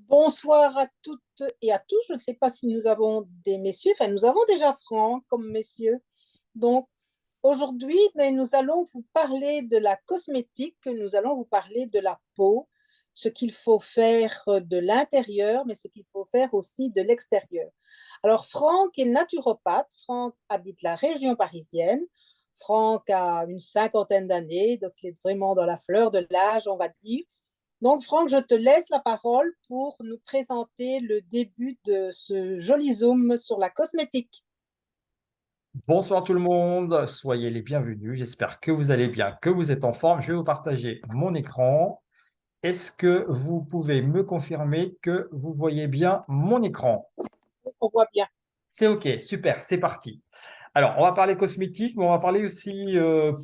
Bonsoir à toutes et à tous. Je ne sais pas si nous avons des messieurs, enfin nous avons déjà Franck comme messieurs. Donc aujourd'hui, nous allons vous parler de la cosmétique, nous allons vous parler de la peau, ce qu'il faut faire de l'intérieur, mais ce qu'il faut faire aussi de l'extérieur. Alors Franck est naturopathe, Franck habite la région parisienne, Franck a une cinquantaine d'années, donc il est vraiment dans la fleur de l'âge, on va dire. Donc, Franck, je te laisse la parole pour nous présenter le début de ce joli zoom sur la cosmétique. Bonsoir tout le monde, soyez les bienvenus. J'espère que vous allez bien, que vous êtes en forme. Je vais vous partager mon écran. Est-ce que vous pouvez me confirmer que vous voyez bien mon écran? On voit bien. C'est OK, super, c'est parti. Alors, on va parler cosmétique, mais on va parler aussi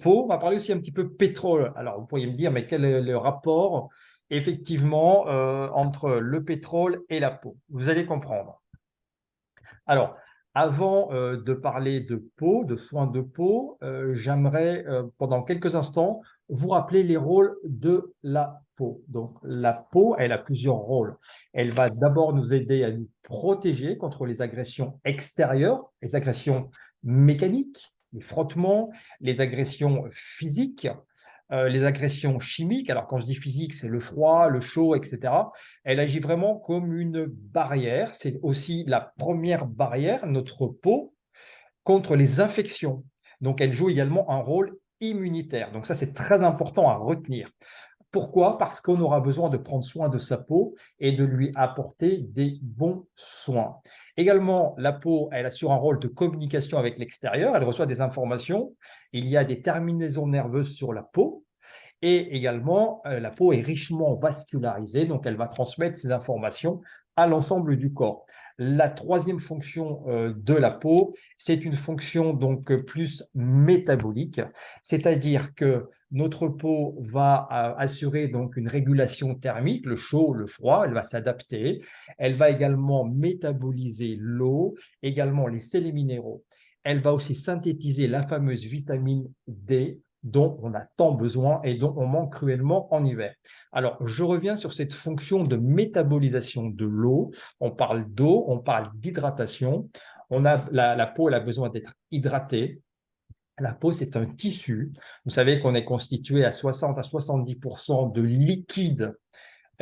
peau, on va parler aussi un petit peu pétrole. Alors, vous pourriez me dire, mais quel est le rapport effectivement entre le pétrole et la peau? Vous allez comprendre. Alors, avant de parler de peau, de soins de peau, j'aimerais pendant quelques instants vous rappeler les rôles de la peau. Donc, la peau, elle a plusieurs rôles. Elle va d'abord nous aider à nous protéger contre les agressions extérieures, les agressions mécaniques, les frottements, les agressions physiques, les agressions chimiques. Alors, quand je dis physique, c'est le froid, le chaud, etc. Elle agit vraiment comme une barrière. C'est aussi la première barrière, notre peau, contre les infections. Donc, elle joue également un rôle immunitaire. Donc, ça, c'est très important à retenir. Pourquoi? Parce qu'on aura besoin de prendre soin de sa peau et de lui apporter des bons soins. Également, la peau, elle assure un rôle de communication avec l'extérieur. Elle reçoit des informations. Il y a des terminaisons nerveuses sur la peau. Et également, la peau est richement vascularisée, donc elle va transmettre ces informations à l'ensemble du corps. La troisième fonction de la peau, c'est une fonction donc plus métabolique, c'est-à-dire que notre peau va assurer donc une régulation thermique, le chaud, le froid, elle va s'adapter. Elle va également métaboliser l'eau, également les sels et minéraux. Elle va aussi synthétiser la fameuse vitamine D dont on a tant besoin et dont on manque cruellement en hiver. Alors, je reviens sur cette fonction de métabolisation de l'eau. On parle d'eau, on parle d'hydratation. La peau, elle a besoin d'être hydratée. La peau, c'est un tissu. Vous savez qu'on est constitué à 60 à 70% de liquide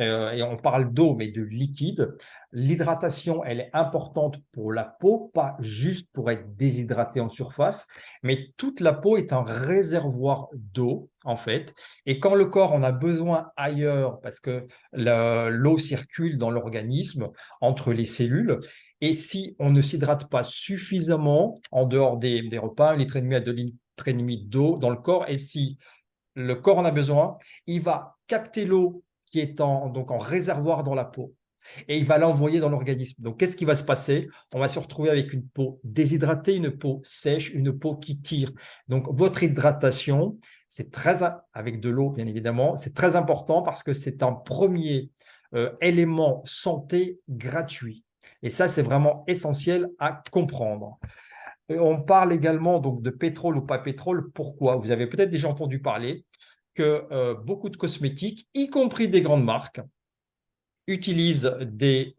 et on parle d'eau, mais de liquide. L'hydratation, elle est importante pour la peau, pas juste pour être déshydratée en surface, mais toute la peau est un réservoir d'eau, en fait. Et quand le corps en a besoin ailleurs, parce que l'eau circule dans l'organisme, entre les cellules, et si on ne s'hydrate pas suffisamment, en dehors des repas, 1,5 litre à 2,5 litres d'eau dans le corps, et si le corps en a besoin, il va capter l'eau qui est donc en réservoir dans la peau et il va l'envoyer dans l'organisme. Donc, qu'est-ce qui va se passer? On va se retrouver avec une peau déshydratée, une peau sèche, une peau qui tire. Donc, votre hydratation, c'est très, avec de l'eau, bien évidemment, c'est très important parce que c'est un premier élément santé gratuit. Et ça, c'est vraiment essentiel à comprendre. Et on parle également donc de pétrole ou pas pétrole. Pourquoi? Vous avez peut-être déjà entendu parler que beaucoup de cosmétiques, y compris des grandes marques, utilisent des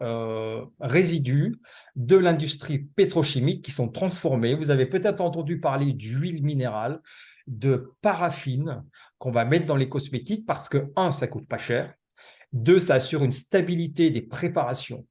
résidus de l'industrie pétrochimique qui sont transformés. Vous avez peut-être entendu parler d'huile minérale, de paraffine qu'on va mettre dans les cosmétiques parce que, un, ça coûte pas cher, deux, ça assure une stabilité des préparations.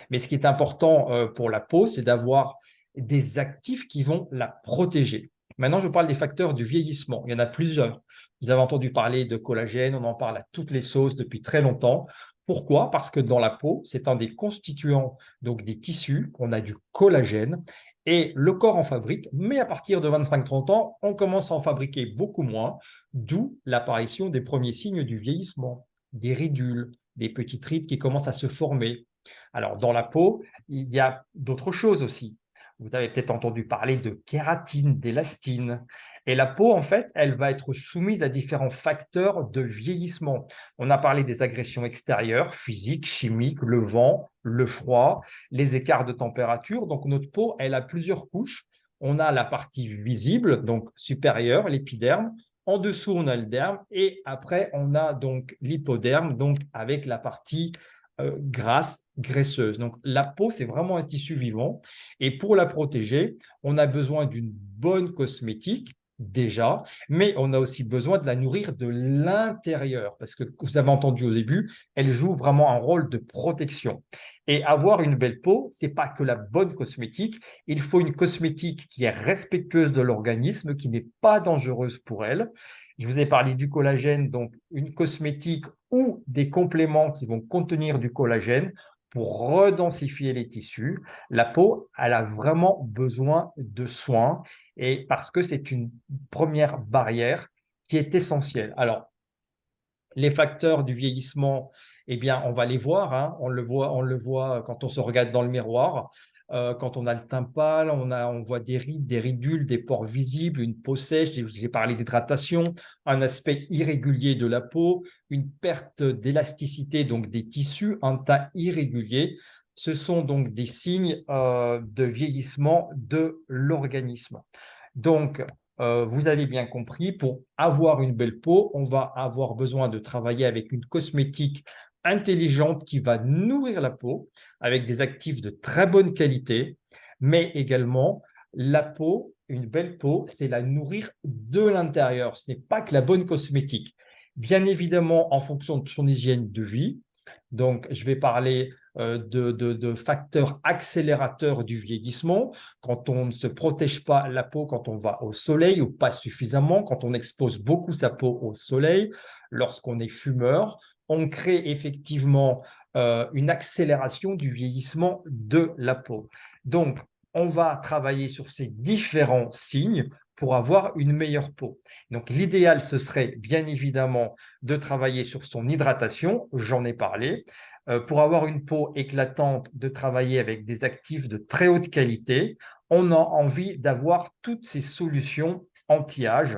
Mais ce qui est important pour la peau, c'est d'avoir des actifs qui vont la protéger. Maintenant, je parle des facteurs du vieillissement. Il y en a plusieurs. Vous avez entendu parler de collagène, on en parle à toutes les sauces depuis très longtemps. Pourquoi? Parce que dans la peau, c'est un des constituants donc des tissus. On a du collagène et le corps en fabrique, mais à partir de 25-30 ans, on commence à en fabriquer beaucoup moins, d'où l'apparition des premiers signes du vieillissement, des ridules, des petites rides qui commencent à se former. Alors, dans la peau, il y a d'autres choses aussi. Vous avez peut-être entendu parler de kératine, d'élastine. Et la peau, en fait, elle va être soumise à différents facteurs de vieillissement. On a parlé des agressions extérieures, physiques, chimiques, le vent, le froid, les écarts de température. Donc, notre peau, elle a plusieurs couches. On a la partie visible, donc supérieure, l'épiderme. En dessous, on a le derme. Et après, on a donc l'hypoderme, donc avec la partie grasse, graisseuse. Donc, la peau, c'est vraiment un tissu vivant. Et pour la protéger, on a besoin d'une bonne cosmétique déjà, mais on a aussi besoin de la nourrir de l'intérieur, parce que vous avez entendu au début, elle joue vraiment un rôle de protection. Et avoir une belle peau, c'est pas que la bonne cosmétique, il faut une cosmétique qui est respectueuse de l'organisme, qui n'est pas dangereuse pour elle. Je vous ai parlé du collagène, donc une cosmétique ou des compléments qui vont contenir du collagène pour redensifier les tissus. La peau, elle a vraiment besoin de soins et parce que c'est une première barrière qui est essentielle. Alors, les facteurs du vieillissement, eh bien, on va les voir, hein. On le voit quand on se regarde dans le miroir. Quand on a le teint pâle, on voit des rides, des ridules, des pores visibles, une peau sèche. J'ai parlé d'hydratation, un aspect irrégulier de la peau, une perte d'élasticité, donc des tissus, un teint irrégulier. Ce sont donc des signes de vieillissement de l'organisme. Donc, vous avez bien compris, pour avoir une belle peau, on va avoir besoin de travailler avec une cosmétique intelligente qui va nourrir la peau avec des actifs de très bonne qualité, mais également la peau, une belle peau, c'est la nourrir de l'intérieur. Ce n'est pas que la bonne cosmétique. Bien évidemment, en fonction de son hygiène de vie, donc je vais parler de facteurs accélérateurs du vieillissement, quand on ne se protège pas la peau, quand on va au soleil ou pas suffisamment, quand on expose beaucoup sa peau au soleil, lorsqu'on est fumeur, on crée effectivement une accélération du vieillissement de la peau. Donc, on va travailler sur ces différents signes pour avoir une meilleure peau. Donc, l'idéal, ce serait bien évidemment de travailler sur son hydratation, j'en ai parlé, pour avoir une peau éclatante, de travailler avec des actifs de très haute qualité. On a envie d'avoir toutes ces solutions anti-âge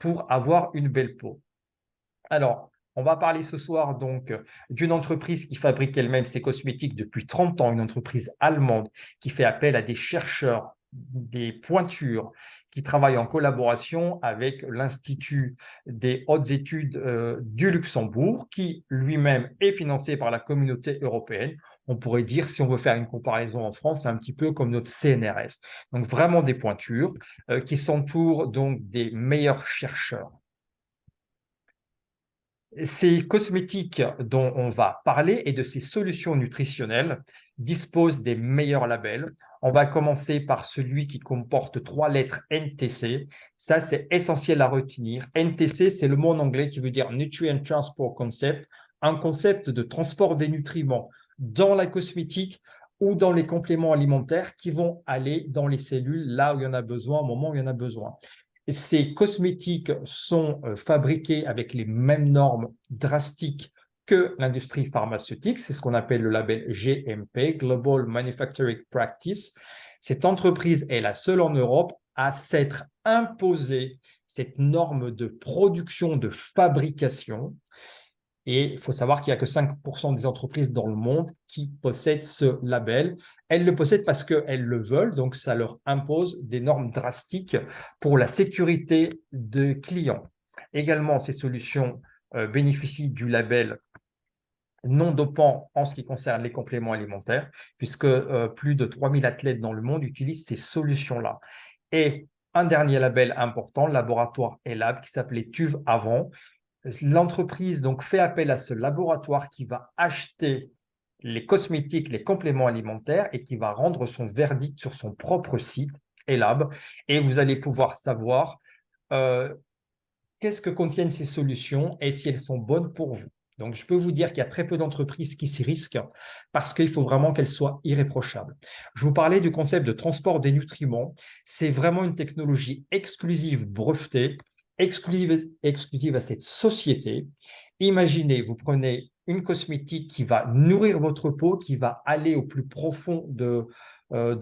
pour avoir une belle peau. Alors, on va parler ce soir donc d'une entreprise qui fabrique elle-même ses cosmétiques depuis 30 ans, une entreprise allemande qui fait appel à des chercheurs, des pointures, qui travaillent en collaboration avec l'Institut des hautes études du Luxembourg, qui lui-même est financé par la communauté européenne. On pourrait dire, si on veut faire une comparaison en France, c'est un petit peu comme notre CNRS. Donc vraiment des pointures qui s'entourent donc des meilleurs chercheurs. Ces cosmétiques dont on va parler et de ces solutions nutritionnelles disposent des meilleurs labels. On va commencer par celui qui comporte 3 lettres NTC. Ça, c'est essentiel à retenir. NTC, c'est le mot en anglais qui veut dire Nutrient Transport Concept, un concept de transport des nutriments dans la cosmétique ou dans les compléments alimentaires qui vont aller dans les cellules là où il y en a besoin, au moment où il y en a besoin. Ces cosmétiques sont fabriqués avec les mêmes normes drastiques que l'industrie pharmaceutique. C'est ce qu'on appelle le label GMP, Global Manufacturing Practice. Cette entreprise est la seule en Europe à s'être imposée cette norme de production, de fabrication. Et il faut savoir qu'il n'y a que 5% des entreprises dans le monde qui possèdent ce label. Elles le possèdent parce qu'elles le veulent, donc ça leur impose des normes drastiques pour la sécurité des clients. Également, ces solutions bénéficient du label non dopant en ce qui concerne les compléments alimentaires, puisque plus de 3000 athlètes dans le monde utilisent ces solutions-là. Et un dernier label important, laboratoire ELAB, qui s'appelait TUV avant. L'entreprise donc fait appel à ce laboratoire qui va acheter les cosmétiques, les compléments alimentaires et qui va rendre son verdict sur son propre site, Elab. Et vous allez pouvoir savoir qu'est-ce que contiennent ces solutions et si elles sont bonnes pour vous. Donc, je peux vous dire qu'il y a très peu d'entreprises qui s'y risquent parce qu'il faut vraiment qu'elles soient irréprochables. Je vous parlais du concept de transport des nutriments. C'est vraiment une technologie exclusive, brevetée, exclusive à cette société. Imaginez, vous prenez une cosmétique qui va nourrir votre peau, qui va aller au plus profond de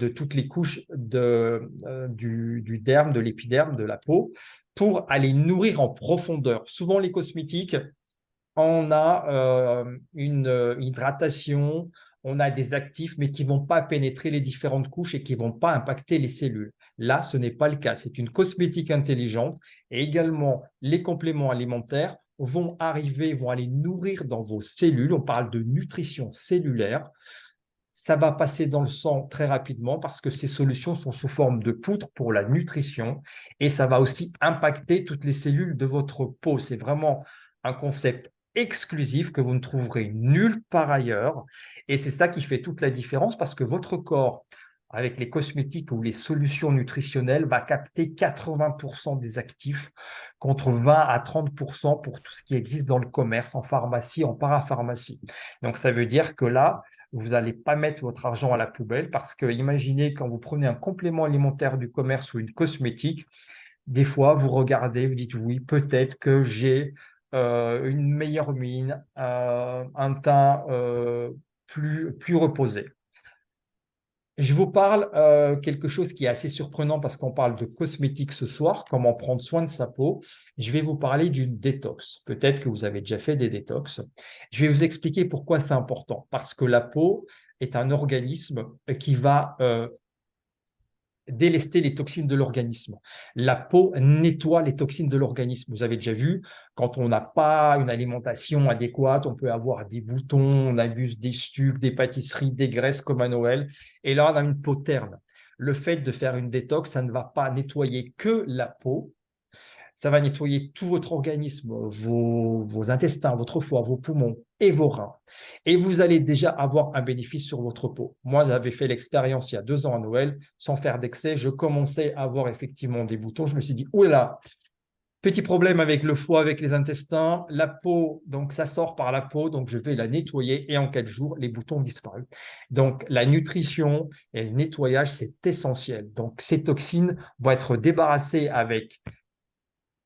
toutes les couches du derme, de l'épiderme, de la peau, pour aller nourrir en profondeur. Souvent, les cosmétiques, on a une hydratation, on a des actifs, mais qui ne vont pas pénétrer les différentes couches et qui ne vont pas impacter les cellules. Là, ce n'est pas le cas. C'est une cosmétique intelligente et également les compléments alimentaires vont arriver, vont aller nourrir dans vos cellules. On parle de nutrition cellulaire. Ça va passer dans le sang très rapidement parce que ces solutions sont sous forme de poudre pour la nutrition et ça va aussi impacter toutes les cellules de votre peau. C'est vraiment un concept exclusif que vous ne trouverez nulle part ailleurs et c'est ça qui fait toute la différence parce que votre corps, avec les cosmétiques ou les solutions nutritionnelles, va capter 80% des actifs contre 20 à 30% pour tout ce qui existe dans le commerce, en pharmacie, en parapharmacie. Donc, ça veut dire que là, vous n'allez pas mettre votre argent à la poubelle parce que imaginez quand vous prenez un complément alimentaire du commerce ou une cosmétique, des fois vous regardez, vous dites oui, peut-être que j'ai une meilleure mine, un teint plus reposé. Je vous parle quelque chose qui est assez surprenant parce qu'on parle de cosmétiques ce soir, comment prendre soin de sa peau. Je vais vous parler d'une détox. Peut-être que vous avez déjà fait des détox. Je vais vous expliquer pourquoi c'est important. Parce que la peau est un organisme qui va délester les toxines de l'organisme. La peau nettoie les toxines de l'organisme. Vous avez déjà vu, quand on n'a pas une alimentation adéquate, on peut avoir des boutons, on abuse des sucres, des pâtisseries, des graisses comme à Noël. Et là, on a une peau terne. Le fait de faire une détox, ça ne va pas nettoyer que la peau, ça va nettoyer tout votre organisme, vos intestins, votre foie, vos poumons et vos reins. Et vous allez déjà avoir un bénéfice sur votre peau. Moi, j'avais fait l'expérience il y a 2 ans à Noël, sans faire d'excès. Je commençais à avoir effectivement des boutons. Je me suis dit, oula, petit problème avec le foie, avec les intestins, la peau, donc ça sort par la peau, donc je vais la nettoyer et en 4 jours, les boutons disparus. Donc la nutrition et le nettoyage, c'est essentiel. Donc ces toxines vont être débarrassées avec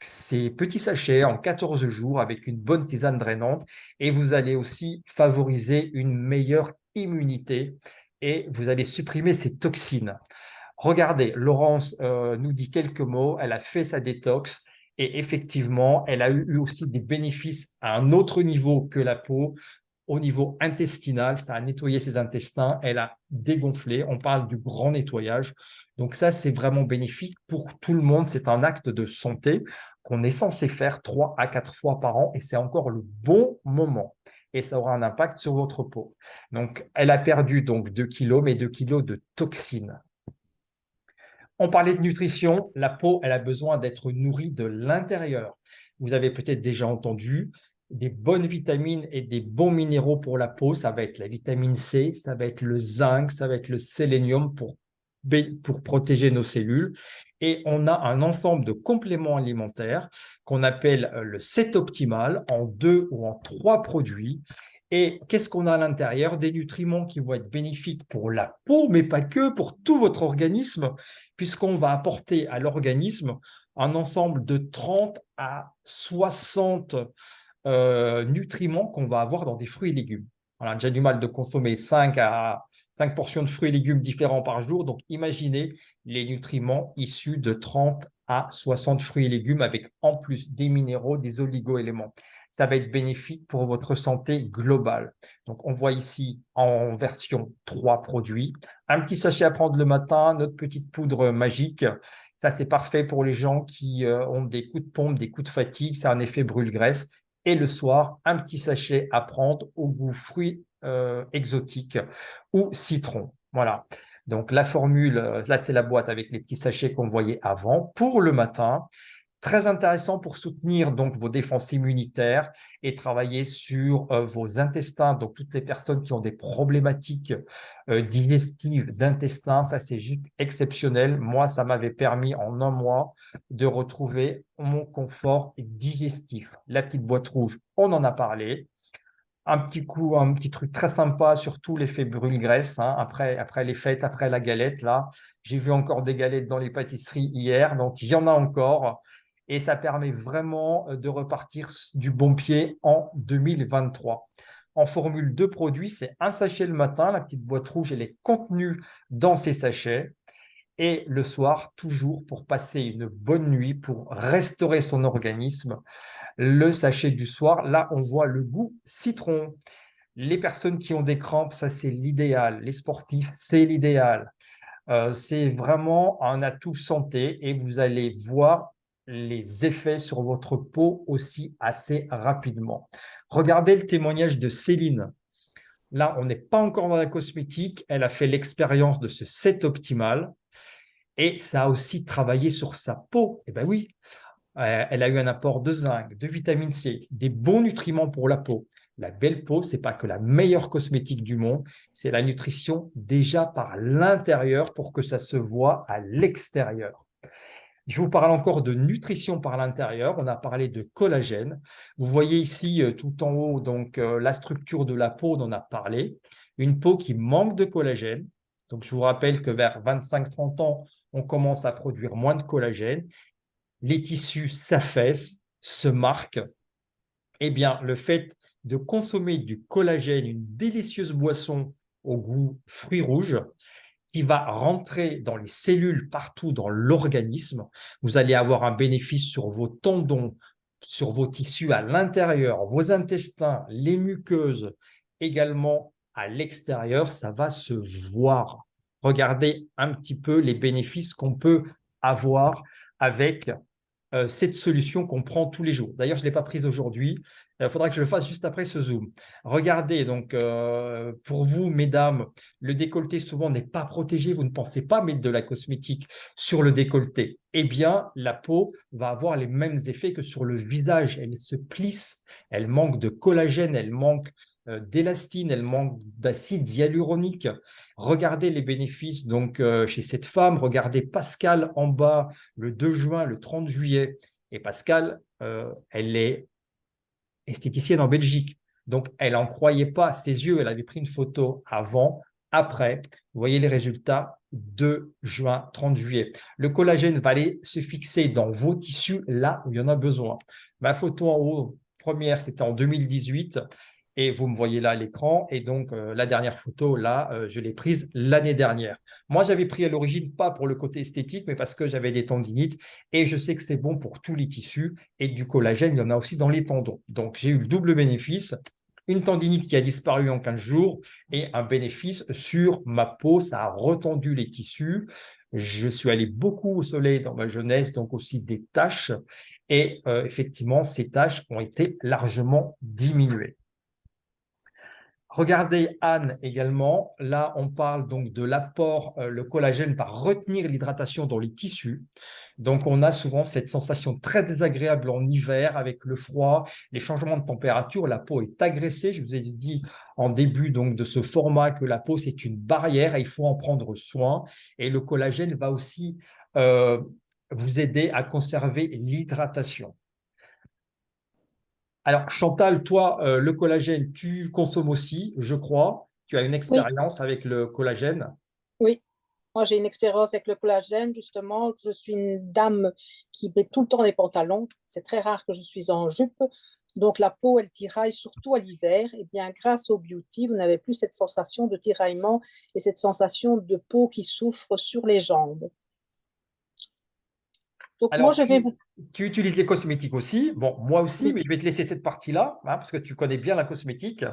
ces petits sachets en 14 jours avec une bonne tisane drainante et vous allez aussi favoriser une meilleure immunité et vous allez supprimer ces toxines. Regardez, Laurence nous dit quelques mots, elle a fait sa détox et effectivement, elle a eu aussi des bénéfices à un autre niveau que la peau, au niveau intestinal, ça a nettoyé ses intestins, elle a dégonflé, on parle du grand nettoyage. Donc ça, c'est vraiment bénéfique pour tout le monde, c'est un acte de santé qu'on est censé faire 3 à 4 fois par an et c'est encore le bon moment. Et ça aura un impact sur votre peau. Donc, elle a perdu donc 2 kilos, mais 2 kilos de toxines. On parlait de nutrition, la peau, elle a besoin d'être nourrie de l'intérieur. Vous avez peut-être déjà entendu des bonnes vitamines et des bons minéraux pour la peau. Ça va être la vitamine C, ça va être le zinc, ça va être le sélénium pour protéger nos cellules. Et on a un ensemble de compléments alimentaires qu'on appelle le set optimal en 2 ou en 3 produits. Et qu'est-ce qu'on a à l'intérieur? Des nutriments qui vont être bénéfiques pour la peau, mais pas que, pour tout votre organisme, puisqu'on va apporter à l'organisme un ensemble de 30 à 60 nutriments qu'on va avoir dans des fruits et légumes. On a déjà du mal de consommer 5 portions de fruits et légumes différents par jour. Donc, imaginez les nutriments issus de 30 à 60 fruits et légumes avec en plus des minéraux, des oligo-éléments. Ça va être bénéfique pour votre santé globale. Donc, on voit ici en version 3 produits. Un petit sachet à prendre le matin, notre petite poudre magique. Ça, c'est parfait pour les gens qui ont des coups de pompe, des coups de fatigue. Ça a un effet brûle-graisse. Et le soir, un petit sachet à prendre au goût fruits exotiques ou citron. Voilà. Donc, la formule, là, c'est la boîte avec les petits sachets qu'on voyait avant pour le matin. Très intéressant pour soutenir donc vos défenses immunitaires et travailler sur vos intestins. Donc, toutes les personnes qui ont des problématiques digestives d'intestin, ça c'est juste exceptionnel. Moi, ça m'avait permis en un mois de retrouver mon confort digestif. La petite boîte rouge, on en a parlé. Un petit coup, un petit truc très sympa, surtout l'effet brûle-graisse, hein, après les fêtes, après la galette, là. J'ai vu encore des galettes dans les pâtisseries hier, donc il y en a encore. Et ça permet vraiment de repartir du bon pied en 2023. En formule de produits, c'est un sachet le matin, la petite boîte rouge, elle est contenue dans ces sachets. Et le soir, toujours pour passer une bonne nuit, pour restaurer son organisme, le sachet du soir. Là, on voit le goût citron. Les personnes qui ont des crampes, ça c'est l'idéal. Les sportifs, c'est l'idéal. C'est vraiment un atout santé et vous allez voir les effets sur votre peau aussi assez rapidement. Regardez le témoignage de Céline. Là, on n'est pas encore dans la cosmétique. Elle a fait l'expérience de ce set optimal et ça a aussi travaillé sur sa peau. Eh bien oui, elle a eu un apport de zinc, de vitamine C, des bons nutriments pour la peau. La belle peau, ce n'est pas que la meilleure cosmétique du monde, c'est la nutrition déjà par l'intérieur pour que ça se voit à l'extérieur. Je vous parle encore de nutrition par l'intérieur. On a parlé de collagène. Vous voyez ici tout en haut donc la structure de la peau, on en a parlé. Une peau qui manque de collagène. Donc, je vous rappelle que vers 25-30 ans, on commence à produire moins de collagène. Les tissus s'affaissent, se marquent. Eh bien, le fait de consommer du collagène, une délicieuse boisson au goût fruits rouges, qui va rentrer dans les cellules partout dans l'organisme. Vous allez avoir un bénéfice sur vos tendons, sur vos tissus à l'intérieur, vos intestins, les muqueuses, également à l'extérieur, ça va se voir. Regardez un petit peu les bénéfices qu'on peut avoir avec cette solution qu'on prend tous les jours. D'ailleurs, je ne l'ai pas prise aujourd'hui. Il faudra que je le fasse juste après ce Zoom. Regardez, donc, pour vous, mesdames, le décolleté souvent n'est pas protégé. Vous ne pensez pas mettre de la cosmétique sur le décolleté. Eh bien, la peau va avoir les mêmes effets que sur le visage. Elle se plisse, elle manque de collagène, elle manque d'élastine, elle manque d'acide hyaluronique. Regardez les bénéfices donc chez cette femme. Regardez Pascal en bas le 2 juin, le 30 juillet. Et Pascal, elle est esthéticienne en Belgique. Donc, elle n'en croyait pas ses yeux. Elle avait pris une photo avant, après. Vous voyez les résultats 2 juin, 30 juillet. Le collagène va aller se fixer dans vos tissus là où il y en a besoin. Ma photo en haut, première, c'était en 2018. Et vous me voyez là à l'écran. Et donc, la dernière photo, là, je l'ai prise l'année dernière. Moi, j'avais pris à l'origine, pas pour le côté esthétique, mais parce que j'avais des tendinites. Et je sais que c'est bon pour tous les tissus. Et du collagène, il y en a aussi dans les tendons. Donc, j'ai eu le double bénéfice. Une tendinite qui a disparu en 15 jours et un bénéfice sur ma peau. Ça a retendu les tissus. Je suis allé beaucoup au soleil dans ma jeunesse, donc aussi des taches. Et effectivement, ces taches ont été largement diminuées. Regardez Anne également. Là, on parle donc de l'apport, le collagène va retenir l'hydratation dans les tissus. Donc, on a souvent cette sensation très désagréable en hiver avec le froid, les changements de température. La peau est agressée. Je vous ai dit en début donc de ce format que la peau, c'est une barrière et il faut en prendre soin. Et le collagène va aussi vous aider à conserver l'hydratation. Alors, Chantal, toi, le collagène, tu consommes aussi, je crois. Tu as une Oui, expérience avec le collagène. oui. Moi, j'ai une expérience avec le collagène, justement. Je suis une dame qui met tout le temps des pantalons. C'est très rare que je suis en jupe. Donc, la peau, elle tiraille surtout à l'hiver. Et bien, grâce au beauty, vous n'avez plus cette sensation de tiraillement et cette sensation de peau qui souffre sur les jambes. Donc, moi, Alors, je vais vous... tu utilises les cosmétiques aussi. Bon, moi aussi, Oui, mais je vais te laisser cette partie-là, hein, parce que tu connais bien la cosmétique.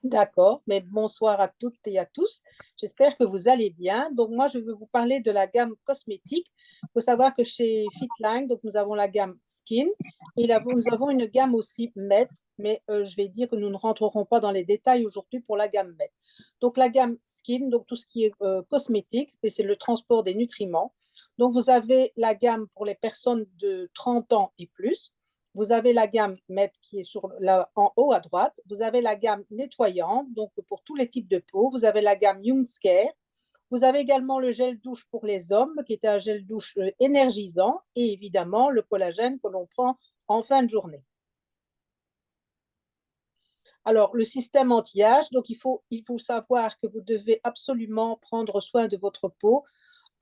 d'accord, mais bonsoir à toutes et à tous. J'espère que vous allez bien. Donc, moi, je vais vous parler de la gamme cosmétique. Il faut savoir que chez Fitline, donc, nous avons la gamme Skin et nous avons une gamme aussi Met, mais je vais dire que nous ne rentrerons pas dans les détails aujourd'hui pour la gamme Met. Donc, la gamme Skin, donc tout ce qui est cosmétique, et c'est le transport des nutriments. Donc, vous avez la gamme pour les personnes de 30 ans et plus. Vous avez la gamme Met qui est en haut à droite. Vous avez la gamme nettoyante, donc pour tous les types de peau. Vous avez la gamme Young Care. Vous avez également le gel douche pour les hommes, qui est un gel douche énergisant, et évidemment le collagène que l'on prend en fin de journée. Alors, le système anti-âge, donc il faut savoir que vous devez absolument prendre soin de votre peau.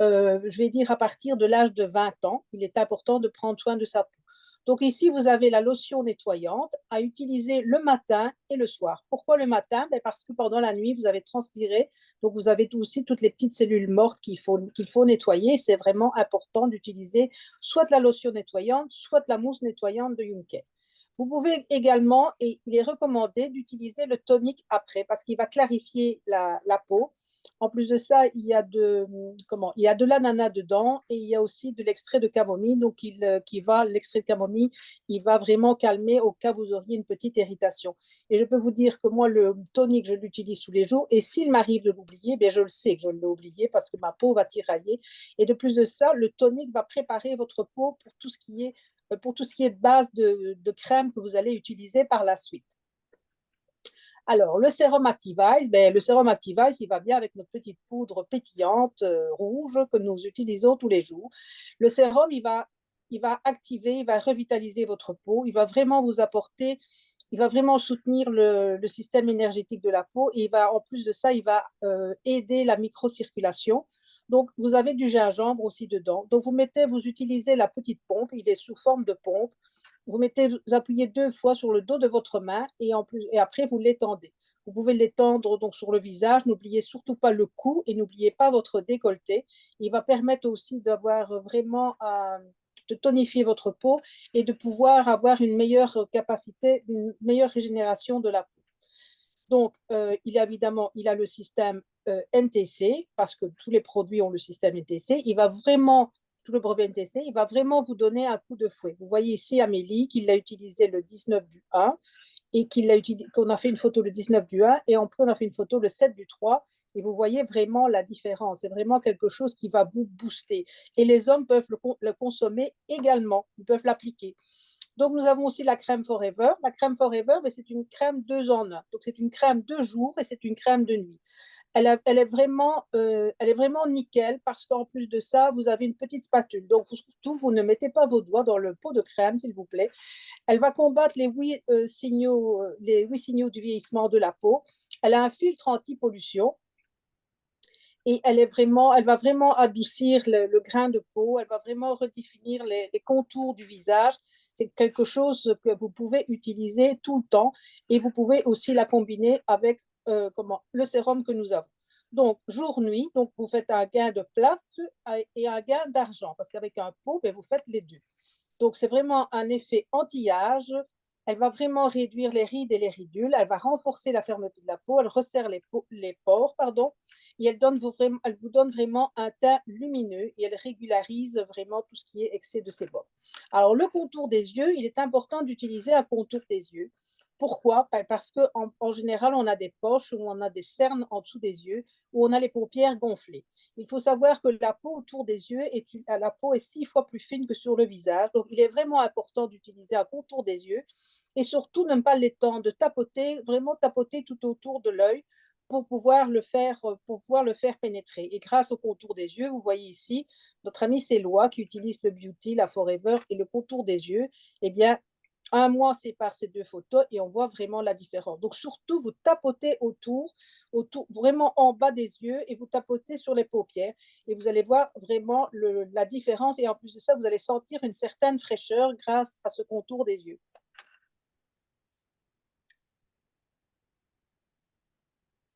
Je vais dire à partir de l'âge de 20 ans, il est important de prendre soin de sa peau. Donc ici, vous avez la lotion nettoyante à utiliser le matin et le soir. Pourquoi le matin? Parce que pendant la nuit, vous avez transpiré, donc vous avez aussi toutes les petites cellules mortes qu'il faut nettoyer. C'est vraiment important d'utiliser soit de la lotion nettoyante, soit de la mousse nettoyante de Juncker. Vous pouvez également, et il est recommandé d'utiliser le tonique après, parce qu'il va clarifier la peau En plus de ça, il y a de l'ananas dedans et il y a aussi de l'extrait de camomille. Donc, l'extrait de camomille, il va vraiment calmer au cas où vous auriez une petite irritation. Et je peux vous dire que moi, le tonique, je l'utilise tous les jours. Et s'il m'arrive de l'oublier, bien, je le sais que je l'ai oublié parce que ma peau va tirailler. Et de plus de ça, le tonique va préparer votre peau pour tout ce qui est de base de crème que vous allez utiliser par la suite. Alors, le sérum Activise, ben, le sérum Activise, il va bien avec notre petite poudre pétillante rouge que nous utilisons tous les jours. Le sérum, il va activer, il va revitaliser votre peau, il va vraiment vous apporter, il va vraiment soutenir le système énergétique de la peau et il va, en plus de ça, il va aider la microcirculation. Donc, vous avez du gingembre aussi dedans. Donc, vous utilisez la petite pompe, il est sous forme de pompe. Vous appuyez 2 fois sur le dos de votre main et après vous l'étendez. Vous pouvez l'étendre donc sur le visage. N'oubliez surtout pas le cou et n'oubliez pas votre décolleté. Il va permettre aussi d'avoir vraiment de tonifier votre peau et de pouvoir avoir une meilleure capacité, une meilleure régénération de la peau. Donc, il a le système NTC, parce que tous les produits ont le système NTC. Tout le brevet NTC, il va vraiment vous donner un coup de fouet. Vous voyez ici Amélie qui l'a utilisé le 19 du 1 et qu'on a fait une photo le 19 du 1 et après on a fait une photo le 7 du 3 et vous voyez vraiment la différence. C'est vraiment quelque chose qui va vous booster. Et les hommes peuvent le consommer également, ils peuvent l'appliquer. Donc, nous avons aussi la crème Forever. La crème Forever, c'est une crème 2 en 1. Donc, c'est une crème de jour et c'est une crème de nuit. Elle est vraiment nickel parce qu'en plus de ça, vous avez une petite spatule. Donc, surtout, vous ne mettez pas vos doigts dans le pot de crème, s'il vous plaît. Elle va combattre les 8 signaux du vieillissement de la peau. Elle a un filtre anti-pollution et elle va vraiment adoucir le grain de peau, elle va vraiment redéfinir les contours du visage. C'est quelque chose que vous pouvez utiliser tout le temps et vous pouvez aussi la combiner avec le sérum que nous avons. Donc, jour-nuit, donc vous faites un gain de place et un gain d'argent parce qu'avec un pot, ben, vous faites les deux. Donc, c'est vraiment un effet anti-âge. Elle va vraiment réduire les rides et les ridules. Elle va renforcer la fermeté de la peau. Elle resserre les pores, pardon. Et elle vous donne vraiment un teint lumineux et elle régularise vraiment tout ce qui est excès de sébum. Alors, le contour des yeux, il est important d'utiliser un contour des yeux. Pourquoi? Parce qu'en général, on a des poches ou on a des cernes en dessous des yeux où on a les paupières gonflées. Il faut savoir que la peau autour des yeux la peau est 6 fois plus fine que sur le visage. Donc, il est vraiment important d'utiliser un contour des yeux et surtout ne pas l'étendre, de tapoter, vraiment tapoter tout autour de l'œil pour pouvoir le faire pénétrer. Et grâce au contour des yeux, vous voyez ici, notre ami Célois qui utilise le Beauty, la Forever et le contour des yeux, eh bien, un mois sépare ces 2 photos et on voit vraiment la différence. Donc, surtout, vous tapotez autour, vraiment en bas des yeux et vous tapotez sur les paupières et vous allez voir vraiment la différence. Et en plus de ça, vous allez sentir une certaine fraîcheur grâce à ce contour des yeux.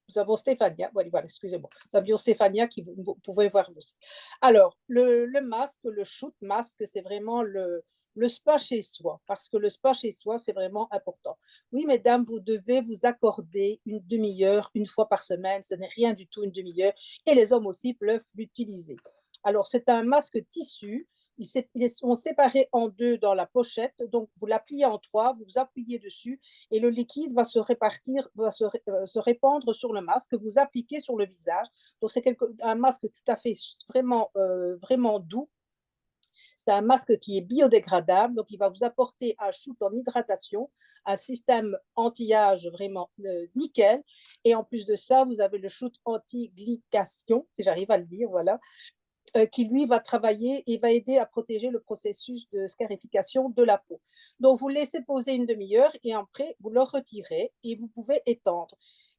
Nous avons Stéphania, voilà, excusez-moi. Nous avions Stéphania qui vous pouvez voir aussi. Alors, le masque, le shoot masque, c'est vraiment le spa chez soi, parce que le spa chez soi, c'est vraiment important. Oui, mesdames, vous devez vous accorder une demi-heure, une fois par semaine, ce n'est rien du tout une demi-heure, et les hommes aussi peuvent l'utiliser. Alors, c'est un masque tissu, ils sont séparés en deux dans la pochette, donc vous la pliez en trois, vous appuyez dessus, et le liquide va se répandre sur le masque que vous appliquez sur le visage. Donc, c'est un masque tout à fait vraiment doux. C'est un masque qui est biodégradable, donc il va vous apporter un shoot en hydratation, un système anti-âge vraiment nickel. Et en plus de ça, vous avez le shoot anti-glycation, si j'arrive à le dire, voilà, qui lui va travailler et va aider à protéger le processus de scarification de la peau. Donc, vous laissez poser une demi-heure et après, vous le retirez et vous pouvez étendre.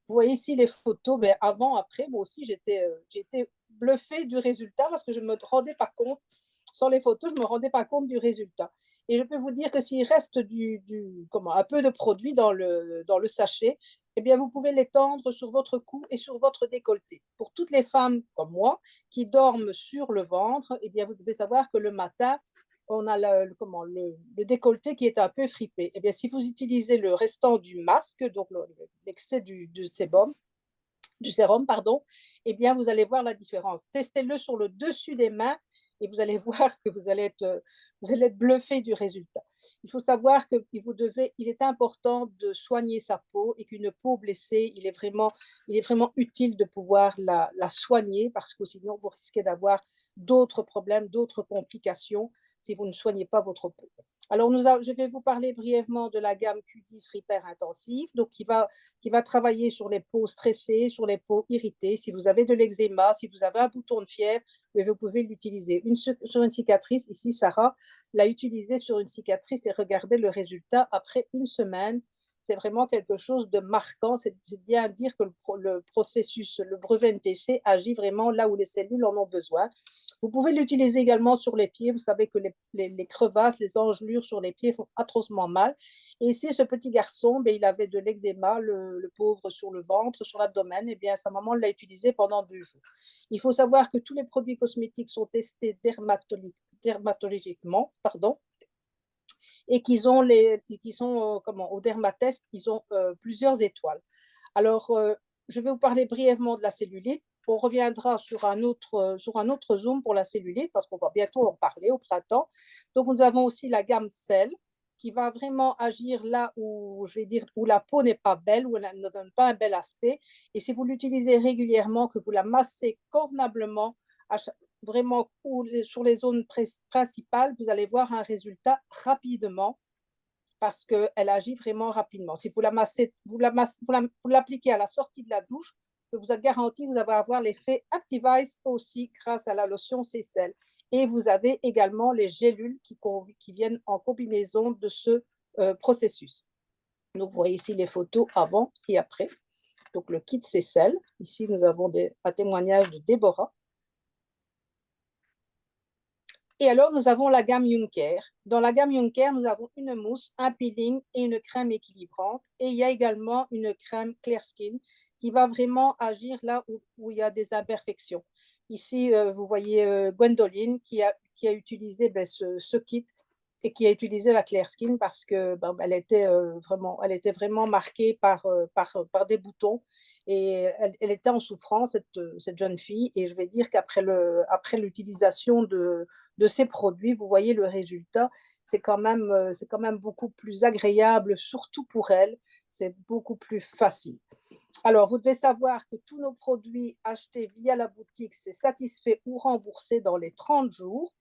Vous voyez ici les photos, mais avant, après, moi aussi, j'étais bluffée du résultat parce que je ne me rendais pas compte, sans les photos, je ne me rendais pas compte du résultat. Et je peux vous dire que s'il reste un peu de produit dans le sachet, eh bien, vous pouvez l'étendre sur votre cou et sur votre décolleté. Pour toutes les femmes comme moi qui dorment sur le ventre, eh bien, vous devez savoir que le matin, on a le décolleté qui est un peu fripé. Eh bien, si vous utilisez le restant du masque, donc l'excès du sébum, du sérum, pardon, eh bien, vous allez voir la différence. Testez-le sur le dessus des mains et vous allez voir que vous allez être bluffé du résultat. Il faut savoir qu'il est important de soigner sa peau et qu'une peau blessée, il est vraiment utile de pouvoir la soigner parce que sinon, vous risquez d'avoir d'autres problèmes, d'autres complications si vous ne soignez pas votre peau. Alors, je vais vous parler brièvement de la gamme Q10 Repair Intensive, donc qui va travailler sur les peaux stressées, sur les peaux irritées. Si vous avez de l'eczéma, si vous avez un bouton de fièvre, vous pouvez l'utiliser. Sur une cicatrice, ici, Sarah l'a utilisé sur une cicatrice et regardez le résultat après une semaine. C'est vraiment quelque chose de marquant. C'est bien dire que le processus, le brevet NTC agit vraiment là où les cellules en ont besoin. Vous pouvez l'utiliser également sur les pieds. Vous savez que les crevasses, les engelures sur les pieds font atrocement mal. Et ici, ce petit garçon, il avait de l'eczéma, le pauvre, sur le ventre, sur l'abdomen. Et bien, sa maman l'a utilisé pendant 2 jours. Il faut savoir que tous les produits cosmétiques sont testés dermatologiquement, pardon, et qu'ils sont au dermatest, ils ont plusieurs étoiles. Alors, je vais vous parler brièvement de la cellulite. On reviendra sur un autre Zoom pour la cellulite parce qu'on va bientôt en parler au printemps. Donc, nous avons aussi la gamme Cell qui va vraiment agir là où, je vais dire, où la peau n'est pas belle, où elle ne donne pas un bel aspect. Et si vous l'utilisez régulièrement, que vous la massez convenablement, vraiment sur les zones principales, vous allez voir un résultat rapidement parce qu'elle agit vraiment rapidement. Si vous l'appliquez à la sortie de la douche, je vous garantis que vous allez avoir l'effet Activize aussi grâce à la lotion Cécile. Et vous avez également les gélules qui viennent en combinaison de ce processus. Donc, vous voyez ici les photos avant et après. Donc, le kit Cécile. Ici, nous avons un témoignage de Déborah. Et alors, nous avons la gamme Juncker. Dans la gamme Juncker, nous avons une mousse, un peeling et une crème équilibrante. Et il y a également une crème Clear Skin qui va vraiment agir là où il y a des imperfections. Ici, vous voyez Gwendoline qui a utilisé ce kit et qui a utilisé la Clear Skin parce que elle était vraiment marquée par des boutons. Et elle était en souffrance, cette jeune fille. Et je vais dire qu'après l'utilisation de ces produits, vous voyez le résultat, c'est quand même beaucoup plus agréable, surtout pour elle, c'est beaucoup plus facile. Alors, vous devez savoir que tous nos produits achetés via la boutique, c'est satisfait ou remboursé dans les 30 jours.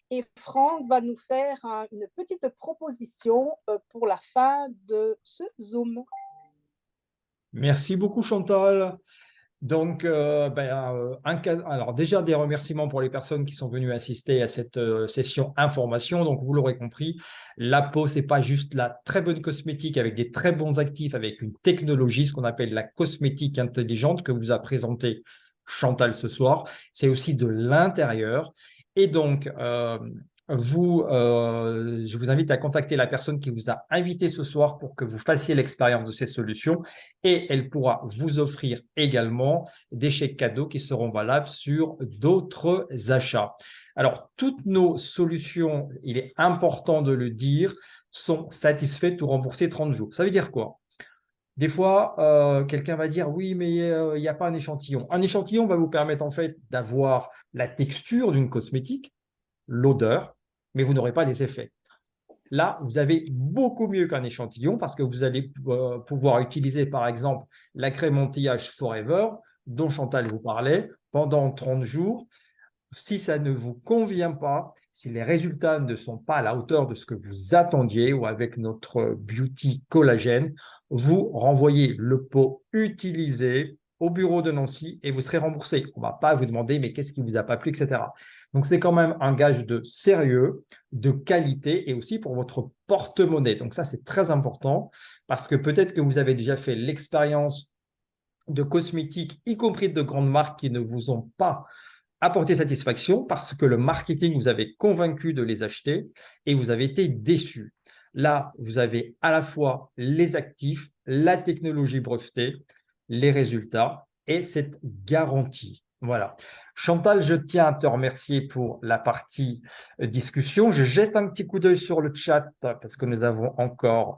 Et Franck va nous faire une petite proposition pour la fin de ce Zoom. Merci beaucoup, Chantal. Donc, alors déjà des remerciements pour les personnes qui sont venues assister à cette session information. Donc, vous l'aurez compris, la peau, c'est pas juste la très bonne cosmétique avec des très bons actifs, avec une technologie, ce qu'on appelle la cosmétique intelligente que vous a présenté Chantal ce soir. C'est aussi de l'intérieur. Et donc, je vous invite à contacter la personne qui vous a invité ce soir pour que vous fassiez l'expérience de ces solutions et elle pourra vous offrir également des chèques cadeaux qui seront valables sur d'autres achats. Alors, toutes nos solutions, il est important de le dire, sont satisfaites ou remboursées 30 jours. Ça veut dire quoi? Des fois, quelqu'un va dire oui, mais il n'y a pas un échantillon. Un échantillon va vous permettre en fait d'avoir la texture d'une cosmétique, l'odeur, mais vous n'aurez pas les effets. Là, vous avez beaucoup mieux qu'un échantillon parce que vous allez pouvoir utiliser, par exemple, la crème anti-âge Forever dont Chantal vous parlait pendant 30 jours. Si ça ne vous convient pas, si les résultats ne sont pas à la hauteur de ce que vous attendiez ou avec notre Beauty Collagène, vous renvoyez le pot utilisé au bureau de Nancy et vous serez remboursé. On ne va pas vous demander mais qu'est-ce qui ne vous a pas plu, etc. Donc, c'est quand même un gage de sérieux, de qualité et aussi pour votre porte-monnaie. Donc, ça, c'est très important parce que peut-être que vous avez déjà fait l'expérience de cosmétiques, y compris de grandes marques qui ne vous ont pas apporté satisfaction parce que le marketing vous avait convaincu de les acheter et vous avez été déçu. Là, vous avez à la fois les actifs, la technologie brevetée, les résultats et cette garantie. Voilà. Chantal, je tiens à te remercier pour la partie discussion. Je jette un petit coup d'œil sur le chat parce que nous avons encore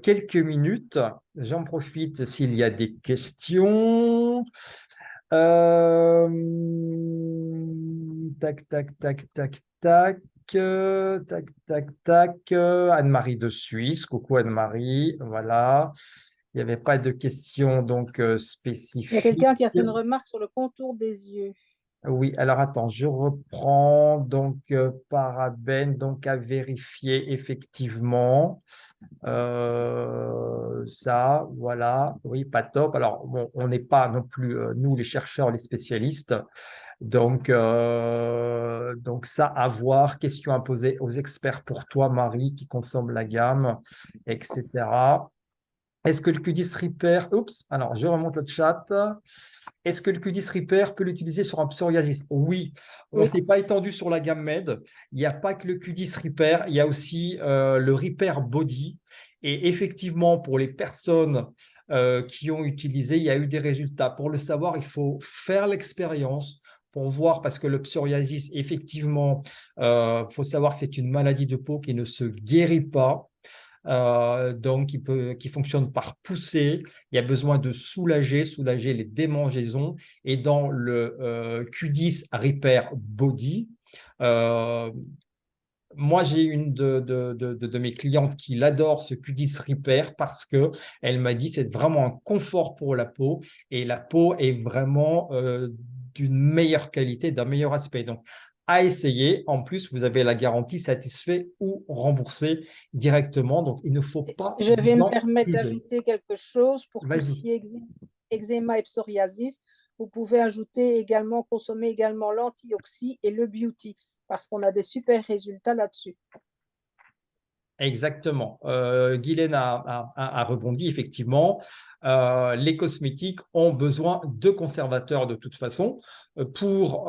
quelques minutes. J'en profite s'il y a des questions. Euh, Tac, tac, tac, tac, tac. Tac, tac, tac. Anne-Marie de Suisse. Coucou Anne-Marie. Voilà. Il n'y avait pas de questions donc Il y a spécifiques. quelqu'un qui a fait une remarque sur le contour des yeux. Oui, alors attends, je reprends. Donc, parabène, donc à vérifier effectivement. Ça, voilà. Oui, pas top. Alors, bon, on n'est pas non plus, nous, les chercheurs, les spécialistes. Donc ça, à voir. Question à poser aux experts pour toi, Marie, qui consomme la gamme, etc. Est-ce que le Q10 Repair, oups, alors je remonte le chat. Est-ce que le Q10 Repair peut l'utiliser sur un psoriasis? Oui, on ne Oui, s'est pas étendu sur la gamme Med. Il n'y a pas que le Q10 Repair, il y a aussi le Repair Body. Et effectivement, pour les personnes qui ont utilisé, il y a eu des résultats. Pour le savoir, il faut faire l'expérience pour voir, parce que le psoriasis, effectivement, il faut savoir que c'est une maladie de peau qui ne se guérit pas. Donc qui fonctionne par poussée. Il y a besoin de soulager les démangeaisons. Et dans le Q10 Repair Body, euh, moi, j'ai une de mes clientes qui l'adore, ce Q10 Repair, parce que elle m'a dit c'est vraiment un confort pour la peau et la peau est vraiment d'une meilleure qualité, d'un meilleur aspect. Donc, à essayer. En plus, vous avez la garantie satisfait ou remboursée directement. Donc, il ne faut pas je vais vous me en permettre priver. d'ajouter quelque chose pour tout ce Vas-y. qui est eczéma et psoriasis. Vous pouvez ajouter également, consommer également l'antioxy et le beauty parce qu'on a des super résultats là-dessus. Exactement. Guylaine a rebondi, effectivement. Les cosmétiques ont besoin de conservateurs de toute façon pour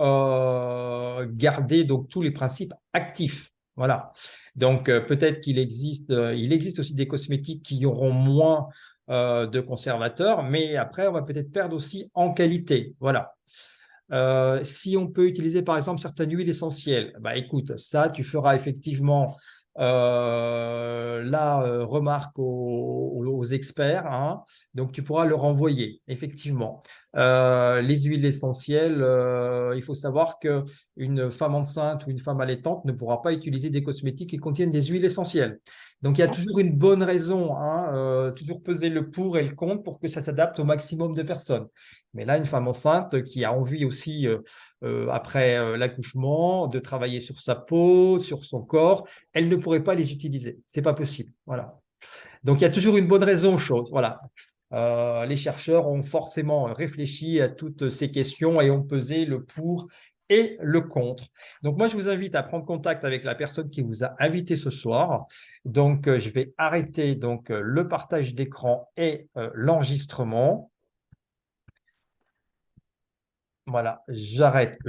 garder donc tous les principes actifs. Voilà. Donc peut-être il existe aussi des cosmétiques qui auront moins de conservateurs, mais après on va peut-être perdre aussi en qualité. Voilà. Si on peut utiliser par exemple certaines huiles essentielles, bah écoute, ça tu feras effectivement la remarque aux experts, hein. Donc tu pourras leur envoyer, effectivement. Les huiles essentielles, il faut savoir qu'une femme enceinte ou une femme allaitante ne pourra pas utiliser des cosmétiques qui contiennent des huiles essentielles. Donc il y a toujours une bonne raison, hein, toujours peser le pour et le contre pour que ça s'adapte au maximum de personnes. Mais là, une femme enceinte qui a envie aussi, après l'accouchement, de travailler sur sa peau, sur son corps, elle ne pourrait pas les utiliser. C'est pas possible. Voilà. Donc, il y a toujours une bonne raison aux choses. Voilà. Les chercheurs ont forcément réfléchi à toutes ces questions et ont pesé le pour et le contre. Donc, moi, je vous invite à prendre contact avec la personne qui vous a invité ce soir. Donc, je vais arrêter donc, le partage d'écran et l'enregistrement. Voilà, j'arrête